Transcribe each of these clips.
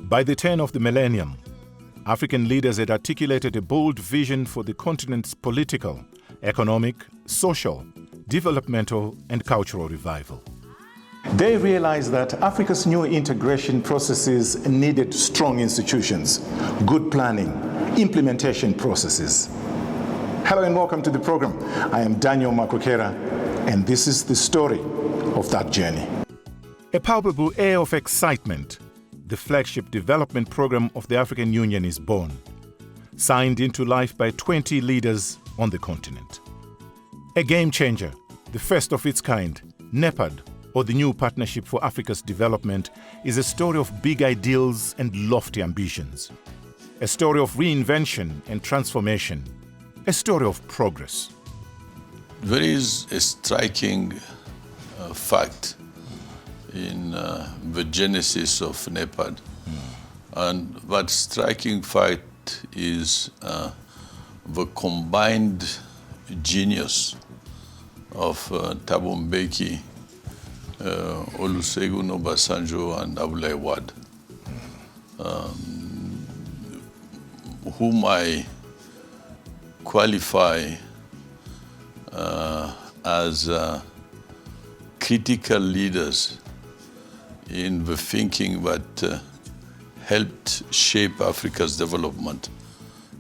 By the turn of the millennium, African leaders had articulated a bold vision for the continent's political, economic, social, developmental, and cultural revival. They realized that Africa's new integration processes needed strong institutions, good planning, implementation processes. Hello and welcome to the program. I am Daniel Makokera, and this is the story of that journey. A palpable air of excitement, the flagship development program of the African Union is born, signed into life by 20 leaders on the continent. A game changer, the first of its kind, NEPAD, or the New Partnership for Africa's Development, is a story of big ideals and lofty ambitions. A story of reinvention and transformation. A story of progress. There is a striking fact in the genesis of NEPAD. And that striking fact is the combined genius of Thabo Mbeki, Olusegun Obasanjo, and Abdoulaye Wade, whom I qualify as critical leaders in the thinking that helped shape Africa's development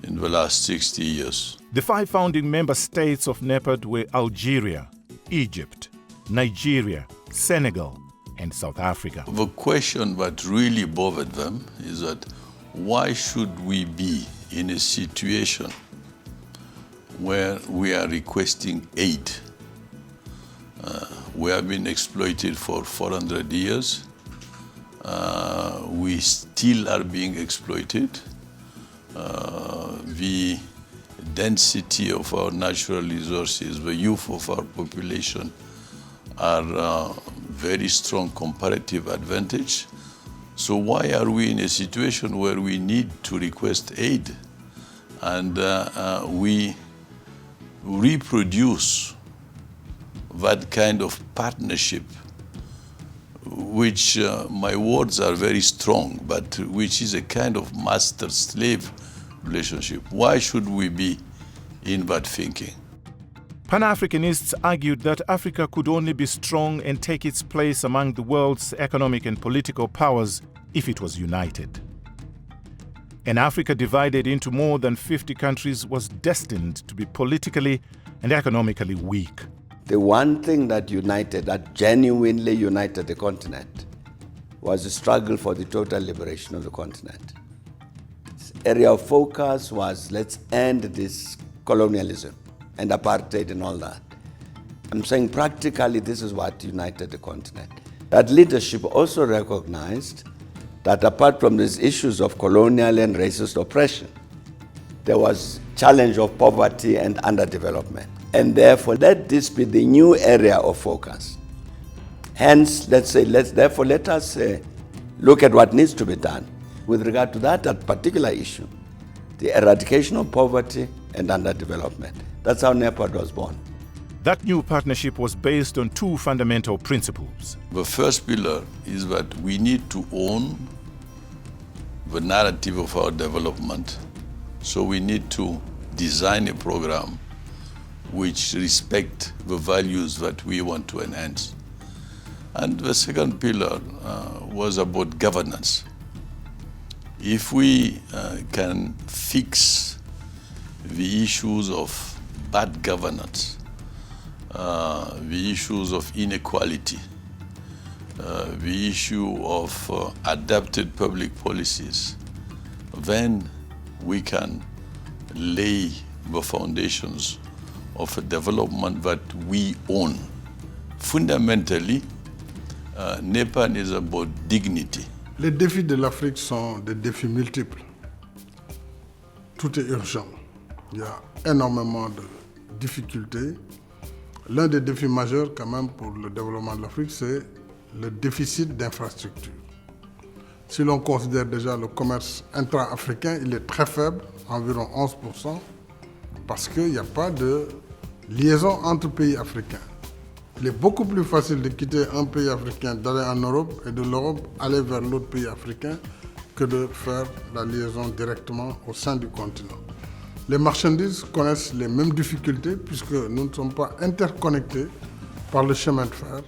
in the last 60 years. The 5 founding member states of NEPAD were Algeria, Egypt, Nigeria, Senegal, and South Africa. The question that really bothered them is that why should we be in a situation where we are requesting aid? We have been exploited for 400 years. We still are being exploited. The density of our natural resources, the youth of our population are very strong comparative advantage. So why are we in a situation where we need to request aid and we reproduce that kind of partnership, which my words are very strong, but which is a kind of master-slave relationship? Why should we be in that thinking? Pan-Africanists argued that Africa could only be strong and take its place among the world's economic and political powers if it was united. An Africa divided into more than 50 countries was destined to be politically and economically weak. The one thing that united, that genuinely united the continent, was the struggle for the total liberation of the continent. Its area of focus was, let's end this colonialism and apartheid and all that. I'm saying practically this is what united the continent. That leadership also recognized that apart from these issues of colonial and racist oppression, there was challenge of poverty and underdevelopment. And therefore, let this be the new area of focus. Hence, let us look at what needs to be done with regard to that particular issue, the eradication of poverty and underdevelopment. That's how NEPAD was born. That new partnership was based on 2 fundamental principles. The first pillar is that we need to own the narrative of our development. So we need to design a program which respect the values that we want to enhance. And the second pillar was about governance. If we can fix the issues of bad governance, the issues of inequality, the issue of adapted public policies, then we can lay the foundations of a development that we own. Fundamentally, NEPAD is about dignity. Les défis de l'Afrique sont des défis multiples. Tout est urgent. Il y a énormément de difficultés. L'un des défis majeurs quand même pour le développement de l'Afrique, c'est le déficit d'infrastructures. Si l'on considère déjà le commerce intra-africain, il est très faible, environ 11%, parce qu'il n'y a pas de liaison entre pays africains. Il est beaucoup plus facile de quitter un pays africain, d'aller en Europe, et de l'Europe aller vers l'autre pays africain, que de faire la liaison directement au sein du continent. Les marchandises connaissent les mêmes difficultés puisque nous ne sommes pas interconnectés par le chemin de fer.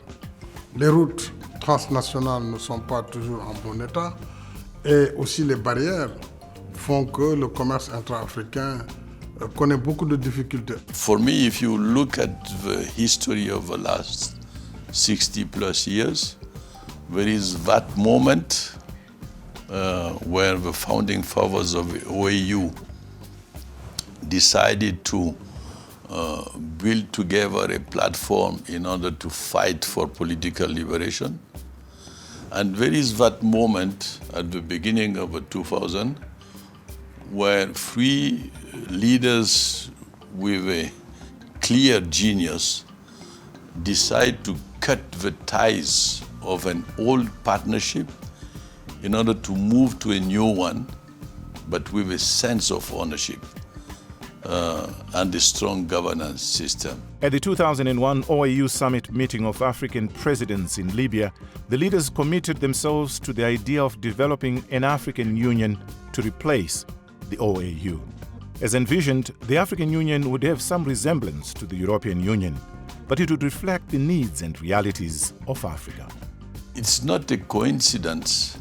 Les routes transnationales ne sont pas toujours en bon état et aussi les barrières font que le commerce intra-africain connaît beaucoup de difficultés. For me, if you look at the history of the last 60 plus years, there is that moment where the founding fathers of the OAU decided to build together a platform in order to fight for political liberation. And there is that moment at the beginning of 2000 where three leaders with a clear genius decide to cut the ties of an old partnership in order to move to a new one, but with a sense of ownership and a strong governance system. At the 2001 OAU Summit meeting of African presidents in Libya, the leaders committed themselves to the idea of developing an African Union to replace the OAU. As envisioned, the African Union would have some resemblance to the European Union, but it would reflect the needs and realities of Africa. It's not a coincidence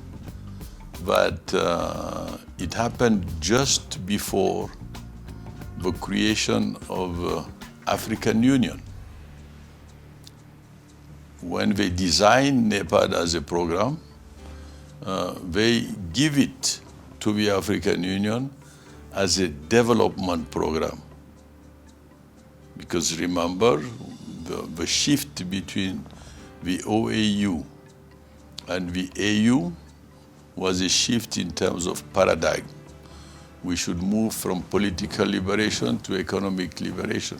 that it happened just before the creation of the African Union. When they designed NEPAD as a program, they give it to the African Union as a development program. Because remember, the shift between the OAU and the AU was a shift in terms of paradigm. We should move from political liberation to economic liberation.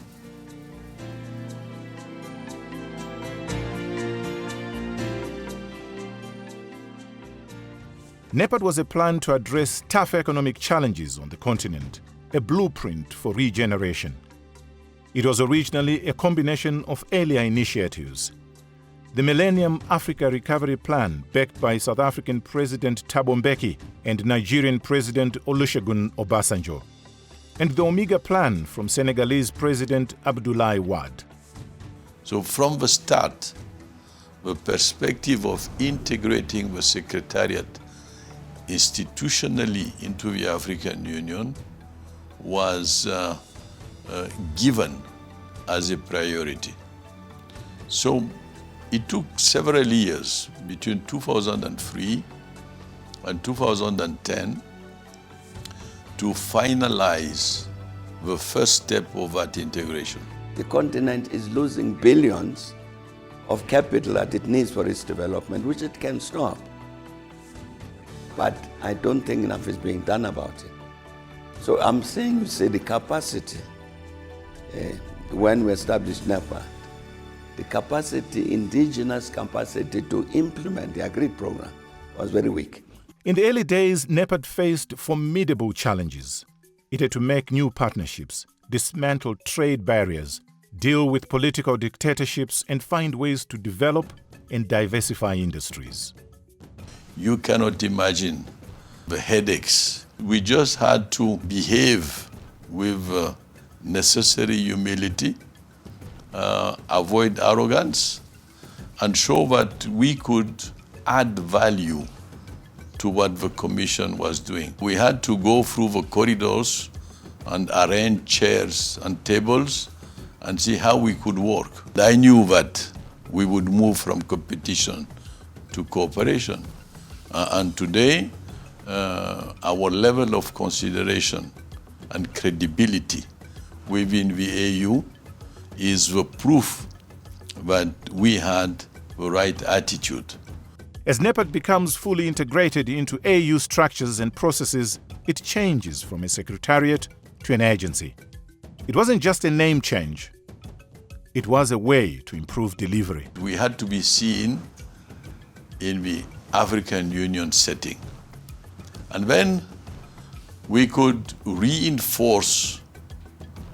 NEPAD was a plan to address tough economic challenges on the continent, a blueprint for regeneration. It was originally a combination of earlier initiatives. The Millennium Africa Recovery Plan, backed by South African President Thabo Mbeki and Nigerian President Olusegun Obasanjo, and the Omega Plan from Senegalese President Abdoulaye Wade. So from the start, the perspective of integrating the Secretariat institutionally into the African Union was given as a priority. So it took several years between 2003 and 2010 to finalize the first step of that integration. The continent is losing billions of capital that it needs for its development, which it can stop. But I don't think enough is being done about it. So I'm saying, you see, the capacity, when we established NEPAD, the capacity, indigenous capacity to implement the agreed program was very weak. In the early days, NEPAD faced formidable challenges. It had to make new partnerships, dismantle trade barriers, deal with political dictatorships, and find ways to develop and diversify industries. You cannot imagine the headaches. We just had to behave with necessary humility, avoid arrogance, and show that we could add value to what the Commission was doing. We had to go through the corridors and arrange chairs and tables and see how we could work. I knew that we would move from competition to cooperation. And today, our level of consideration and credibility within the AU is the proof that we had the right attitude. As NEPAD becomes fully integrated into AU structures and processes, it changes from a secretariat to an agency. It wasn't just a name change. It was a way to improve delivery. We had to be seen in the African Union setting. And then we could reinforce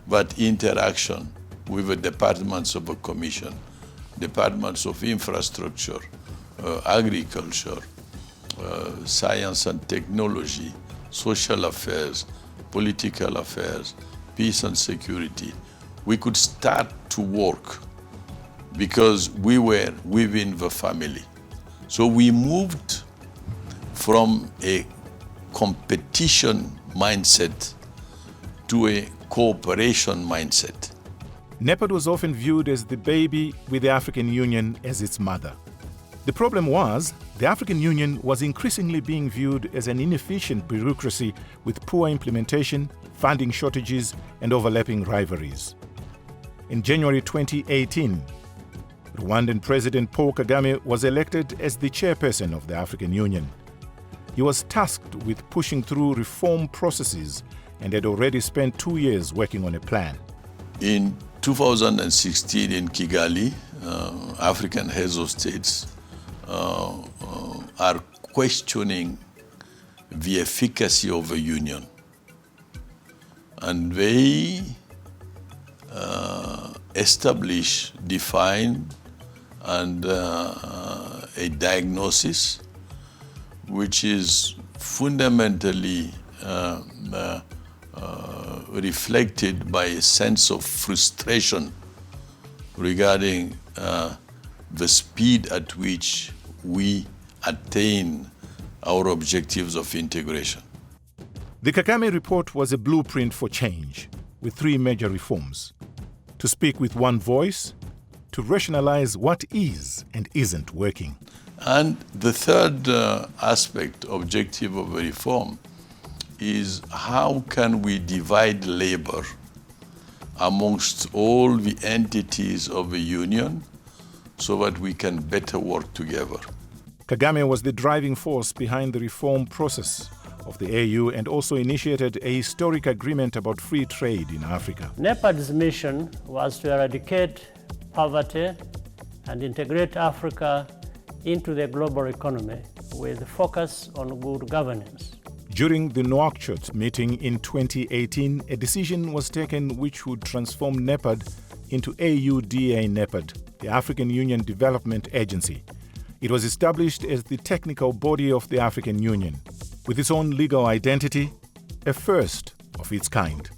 that interaction with the departments of the Commission, departments of infrastructure, agriculture, science and technology, social affairs, political affairs, peace and security, we could start to work because we were within the family. So we moved from a competition mindset to a cooperation mindset. NEPAD was often viewed as the baby with the African Union as its mother. The problem was, the African Union was increasingly being viewed as an inefficient bureaucracy with poor implementation, funding shortages, and overlapping rivalries. In January 2018, Rwandan President Paul Kagame was elected as the chairperson of the African Union. He was tasked with pushing through reform processes and had already spent 2 years working on a plan. In 2016 in Kigali, African heads of states are questioning the efficacy of a union. And they establish, define, and a diagnosis which is fundamentally reflected by a sense of frustration regarding the speed at which we attain our objectives of integration. The Kagame report was a blueprint for change, with 3 major reforms: to speak with one voice, to rationalize what is and isn't working. And the third aspect, objective of a reform, is how can we divide labor amongst all the entities of the union so that we can better work together. Kagame was the driving force behind the reform process of the AU and also initiated a historic agreement about free trade in Africa. NEPAD's mission was to eradicate poverty and integrate Africa into the global economy with a focus on good governance. During the Nouakchott meeting in 2018, a decision was taken which would transform NEPAD into AUDA NEPAD, the African Union Development Agency. It was established as the technical body of the African Union, with its own legal identity, a first of its kind.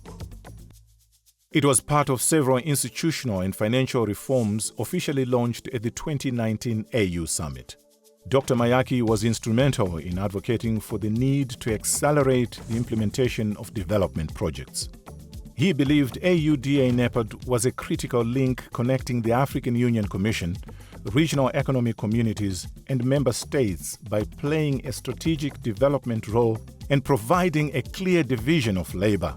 It was part of several institutional and financial reforms officially launched at the 2019 AU Summit. Dr. Mayaki was instrumental in advocating for the need to accelerate the implementation of development projects. He believed AUDA NEPAD was a critical link connecting the African Union Commission, regional economic communities, and member states by playing a strategic development role and providing a clear division of labor.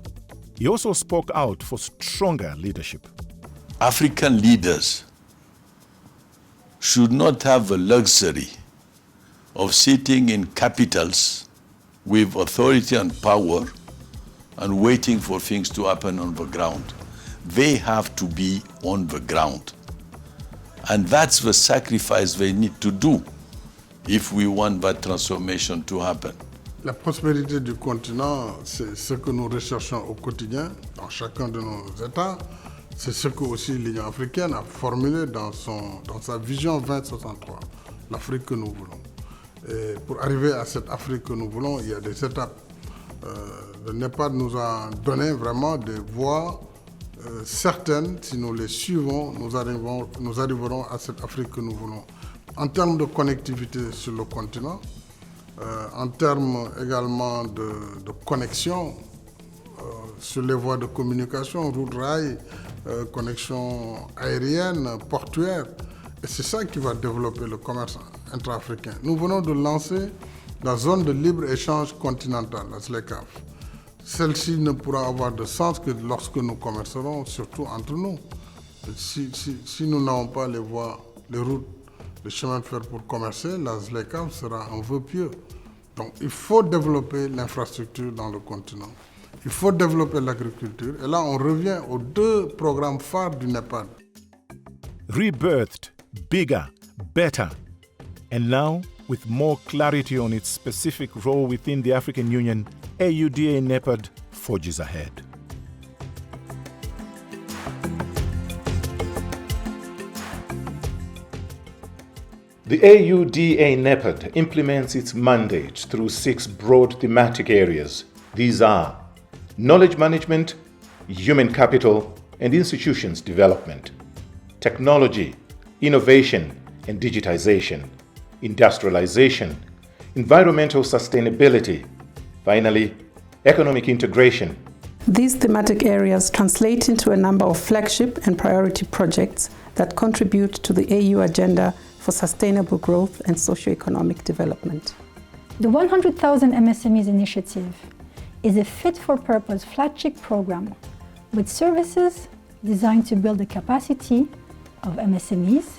He also spoke out for stronger leadership. African leaders should not have the luxury of sitting in capitals with authority and power and waiting for things to happen on the ground. They have to be on the ground. And that's the sacrifice they need to do if we want that transformation to happen. La prospérité du continent, c'est ce que nous recherchons au quotidien dans chacun de nos États. C'est ce que aussi l'Union africaine a formulé dans sa vision 2063, l'Afrique que nous voulons. Et pour arriver à cette Afrique que nous voulons, il y a des étapes. Le NEPAD nous a donné vraiment des voies certaines. Si nous les suivons, nous arriverons à cette Afrique que nous voulons. En termes de connectivité sur le continent, en termes également de connexion sur les voies de communication, routes, rails, connexion aérienne, portuaire. Et c'est ça qui va développer le commerce intra-africain. Nous venons de lancer la zone de libre-échange continentale, la ZLECAf. Celle-ci ne pourra avoir de sens que lorsque nous commercerons, surtout entre nous. Si nous n'avons pas les voies, les routes, les chemins de fer pour commercer, la ZLECAf sera un vœu pieux. Donc il faut développer l'infrastructure dans le continent. Il faut développer l'agriculture. Et là, on revient aux 2 programmes phares du NEPAD. Rebirthed, bigger, better, and now, with more clarity on its specific role within the African Union, AUDA NEPAD forges ahead. The AUDA NEPAD implements its mandate through 6 broad thematic areas. These are knowledge management, human capital and institutions development, technology, innovation and digitization, industrialization, environmental sustainability, finally, economic integration. These thematic areas translate into a number of flagship and priority projects that contribute to the AU agenda for sustainable growth and socio-economic development. The 100,000 MSMEs initiative is a fit-for-purpose flagship program with services designed to build the capacity of MSMEs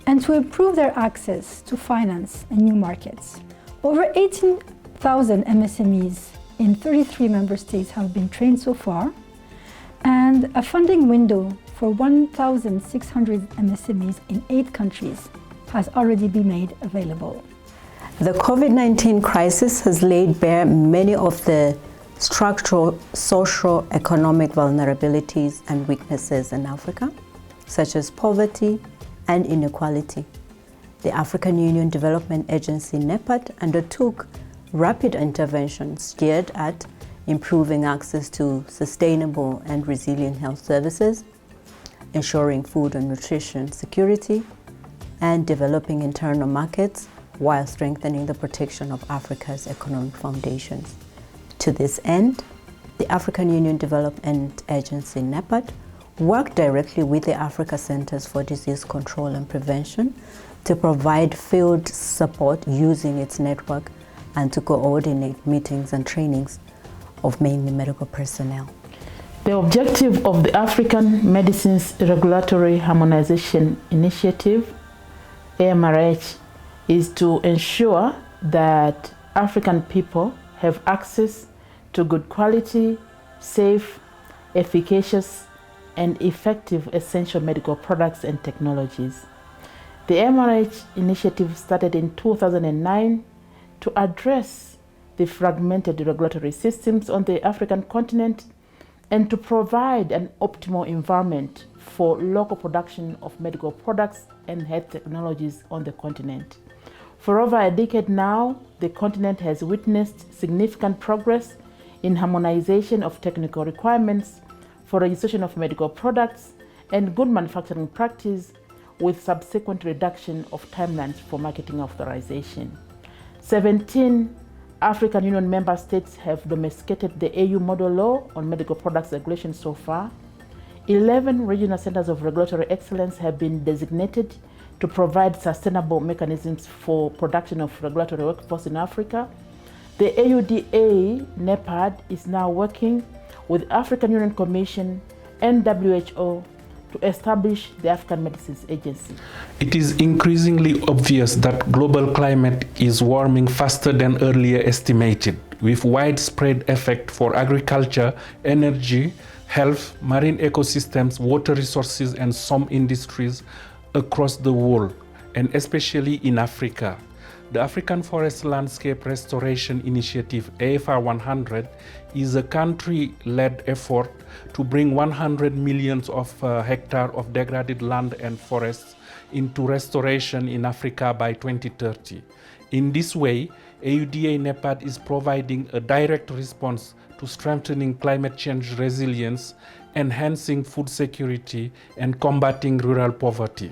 and to improve their access to finance and new markets. Over 18,000 MSMEs in 33 member states have been trained so far, and a funding window for 1,600 MSMEs in 8 countries has already been made available. The COVID-19 crisis has laid bare many of the structural, social, economic vulnerabilities and weaknesses in Africa, such as poverty and inequality. The African Union Development Agency NEPAD undertook rapid interventions geared at improving access to sustainable and resilient health services, ensuring food and nutrition security, and developing internal markets while strengthening the protection of Africa's economic foundations. To this end, the African Union Development Agency NEPAD worked directly with the Africa Centers for Disease Control and Prevention to provide field support using its network and to coordinate meetings and trainings of mainly medical personnel. The objective of the African Medicines Regulatory Harmonization Initiative, AMRH, is to ensure that African people have access to good quality, safe, efficacious, and effective essential medical products and technologies. The AMRH initiative started in 2009 to address the fragmented regulatory systems on the African continent and to provide an optimal environment for local production of medical products and health technologies on the continent. For over a decade now, the continent has witnessed significant progress in harmonization of technical requirements for registration of medical products and good manufacturing practice, with subsequent reduction of timelines for marketing authorization. 17 African Union member states have domesticated the AU model law on medical products regulation so far. 11 regional centers of regulatory excellence have been designated to provide sustainable mechanisms for production of regulatory workforce in Africa. The AUDA NEPAD is now working with African Union Commission and WHO to establish the African Medicines Agency. It is increasingly obvious that global climate is warming faster than earlier estimated, with widespread effect for agriculture, energy, health, marine ecosystems, water resources, and some industries across the world, and especially in Africa. The African Forest Landscape Restoration Initiative, AFR 100, is a country-led effort to bring 100 million hectares of degraded land and forests into restoration in Africa by 2030. In this way, AUDA NEPAD is providing a direct response to strengthening climate change resilience, enhancing food security, and combating rural poverty.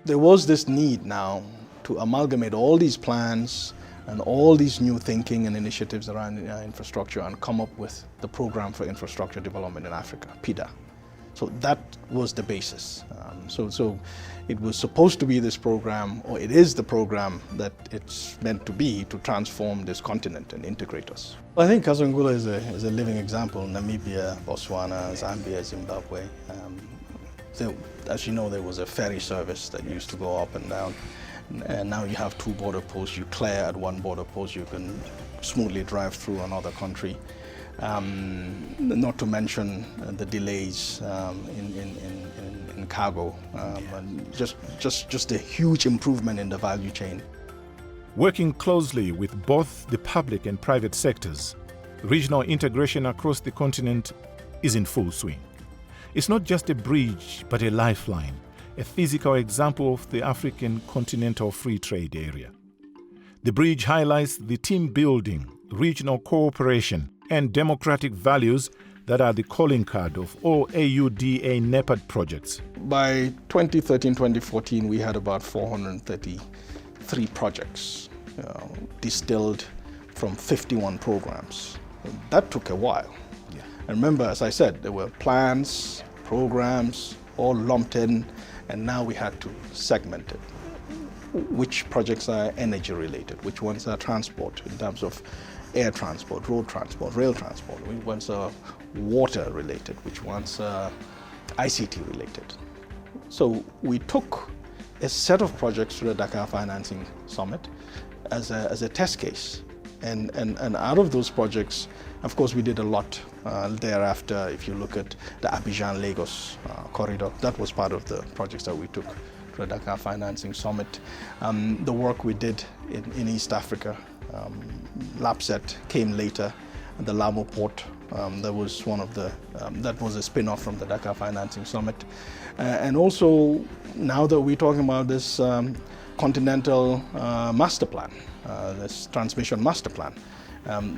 There was this need now to amalgamate all these plans and all these new thinking and initiatives around infrastructure and come up with the Program for Infrastructure Development in Africa, PIDA. So that was the basis. So it was supposed to be this program, or it is the program that it's meant to be, to transform this continent and integrate us. I think Kazungula is a living example. Namibia, Botswana, Zambia, Zimbabwe. As you know, there was a ferry service that used to go up and down. And now you have 2 border posts. You clear at one border post, you can smoothly drive through another country. Not to mention the delays in cargo, and just a huge improvement in the value chain. Working closely with both the public and private sectors, regional integration across the continent is in full swing. It's not just a bridge, but a lifeline, a physical example of the African Continental Free Trade Area. The bridge highlights the team building, regional cooperation, and democratic values that are the calling card of all AUDA NEPAD projects. By 2013-2014, we had about 433 projects distilled from 51 programs. That took a while. Yeah. And remember, as I said, there were plans, programs, all lumped in, and now we had to segment it. Which projects are energy related, which ones are transport in terms of air transport, road transport, rail transport, which ones are water related, which ones are ICT related. So we took a set of projects to the Dakar Financing Summit as a test case. And out of those projects, of course, we did a lot thereafter. If you look at the Abidjan-Lagos corridor, that was part of the projects that we took to the Dakar Financing Summit. The work we did in East Africa, LAPSET came later. The Lamo port, that was one of the, that was a spin-off from the Dakar Financing Summit. And also, now that we're talking about this continental master plan, this transmission master plan,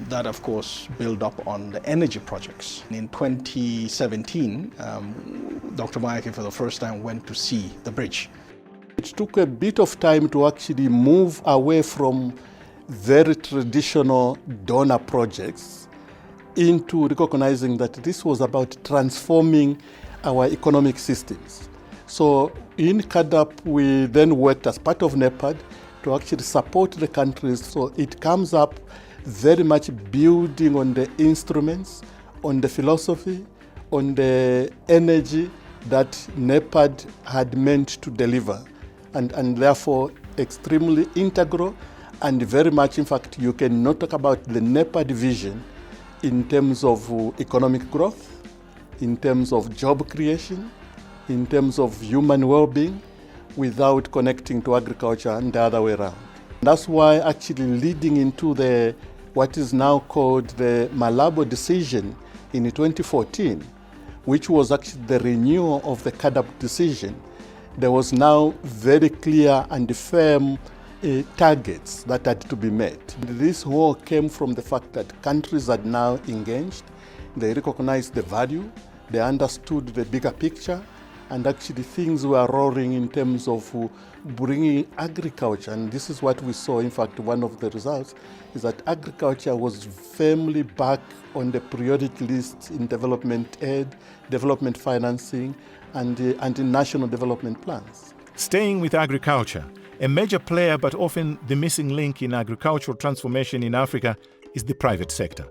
that of course built up on the energy projects. In 2017, Dr. Mayaki for the first time went to see the bridge. It took a bit of time to actually move away from very traditional donor projects into recognizing that this was about transforming our economic systems. So in CADAP, we then worked as part of NEPAD to actually support the countries. So it comes up very much building on the instruments, on the philosophy, on the energy that NEPAD had meant to deliver. And therefore extremely integral and very much, in fact, you cannot talk about the NEPAD vision in terms of economic growth, in terms of job creation, in terms of human well-being, without connecting to agriculture and the other way around. That's why actually leading into what is now called the Malabo decision in 2014, which was actually the renewal of the CADAP decision, there was now very clear and firm targets that had to be met. This all came from the fact that countries are now engaged, they recognized the value, they understood the bigger picture, and actually things were roaring in terms of bringing agriculture. And this is what we saw. In fact, one of the results is that agriculture was firmly back on the priority list in development aid, development financing, and in national development plans. Staying with agriculture, a major player but often the missing link in agricultural transformation in Africa is the private sector.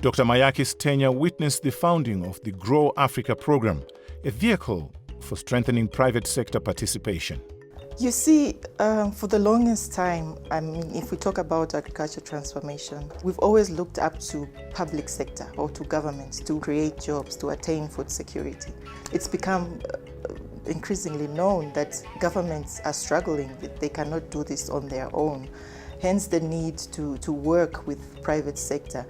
Dr. Mayaki's tenure witnessed the founding of the Grow Africa program, a vehicle for strengthening private sector participation. You see, for the longest time, I mean, if we talk about agriculture transformation, we've always looked up to public sector or to governments to create jobs, to attain food security. It's become increasingly known that governments are struggling, that they cannot do this on their own. Hence the need to work with private sector.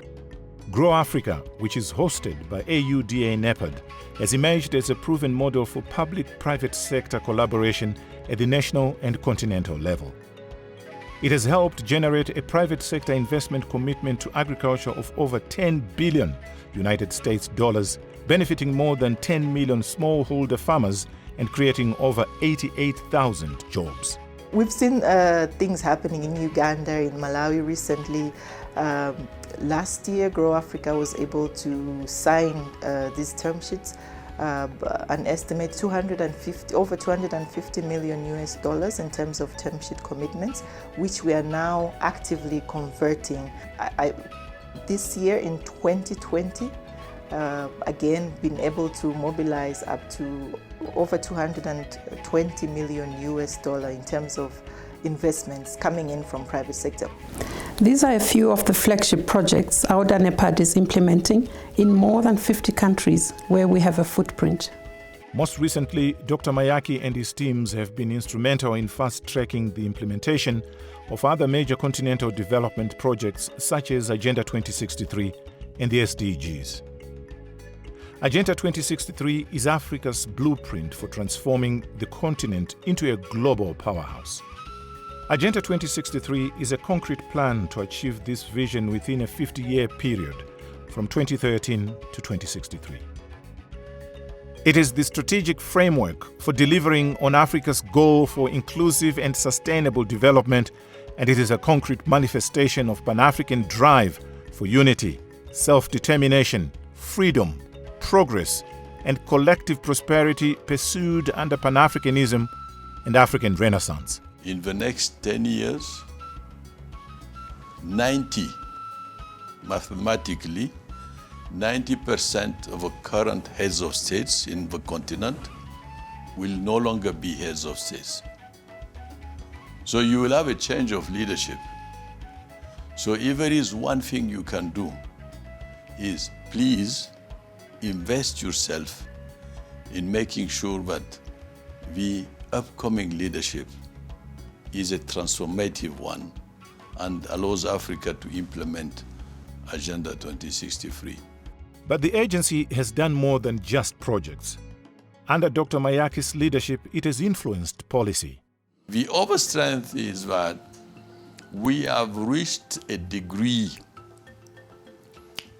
Grow Africa, which is hosted by AUDA NEPAD, has emerged as a proven model for public-private sector collaboration at the national and continental level. It has helped generate a private sector investment commitment to agriculture of over $10 billion United States dollars, benefiting more than 10 million smallholder farmers and creating over 88,000 jobs. We've seen things happening in Uganda, in Malawi recently. Last year, Grow Africa was able to sign these term sheets, an estimate over 250 million US dollars in terms of term sheet commitments, which we are now actively converting. This year in 2020, again, been able to mobilize up to over 220 million US dollar in terms of investments coming in from private sector. These are a few of the flagship projects AUDA NEPAD is implementing in more than 50 countries where we have a footprint. Most recently, Dr. Mayaki and his teams have been instrumental in fast-tracking the implementation of other major continental development projects such as Agenda 2063 and the SDGs. Agenda 2063 is Africa's blueprint for transforming the continent into a global powerhouse. Agenda 2063 is a concrete plan to achieve this vision within a 50-year period from 2013 to 2063. It is the strategic framework for delivering on Africa's goal for inclusive and sustainable development, and it is a concrete manifestation of Pan-African drive for unity, self-determination, freedom, progress, and collective prosperity pursued under Pan-Africanism and African Renaissance. In the next 10 years, 90% of the current heads of states in the continent will no longer be heads of states. So you will have a change of leadership. So if there is one thing you can do, is please invest yourself in making sure that the upcoming leadership is a transformative one and allows Africa to implement Agenda 2063. But the agency has done more than just projects. Under Dr. Mayaki's leadership, it has influenced policy. The overstrength is that we have reached a degree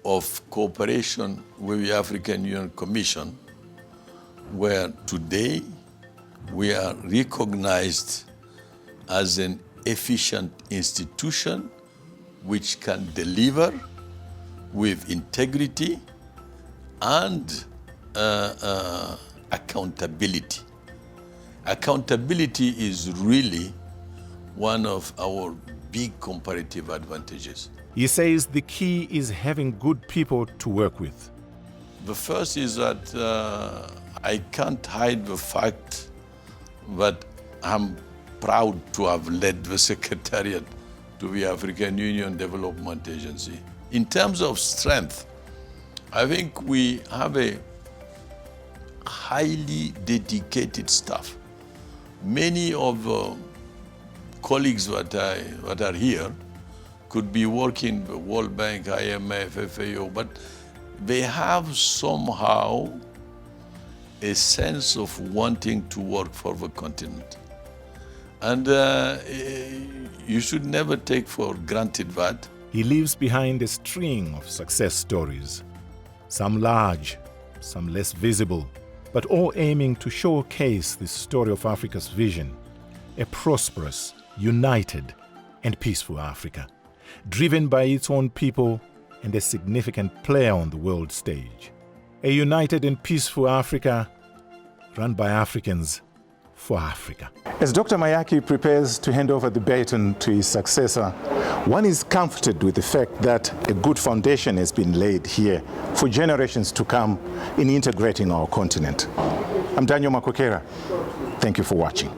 of cooperation with the African Union Commission, where today we are recognized as an efficient institution which can deliver with integrity and accountability. Accountability is really one of our big comparative advantages. He says the key is having good people to work with. The first is that I can't hide the fact that I'm proud to have led the Secretariat to the African Union Development Agency. In terms of strength, I think we have a highly dedicated staff. Many of the colleagues that are here could be working the World Bank, IMF, FAO, but they have somehow a sense of wanting to work for the continent. And you should never take for granted that. He leaves behind a string of success stories, some large, some less visible, but all aiming to showcase the story of Africa's vision, a prosperous, united, and peaceful Africa, driven by its own people and a significant player on the world stage. A united and peaceful Africa run by Africans for Africa. As Dr. Mayaki prepares to hand over the baton to his successor, one is comforted with the fact that a good foundation has been laid here for generations to come in integrating our continent. I'm Daniel Makokera. Thank you for watching.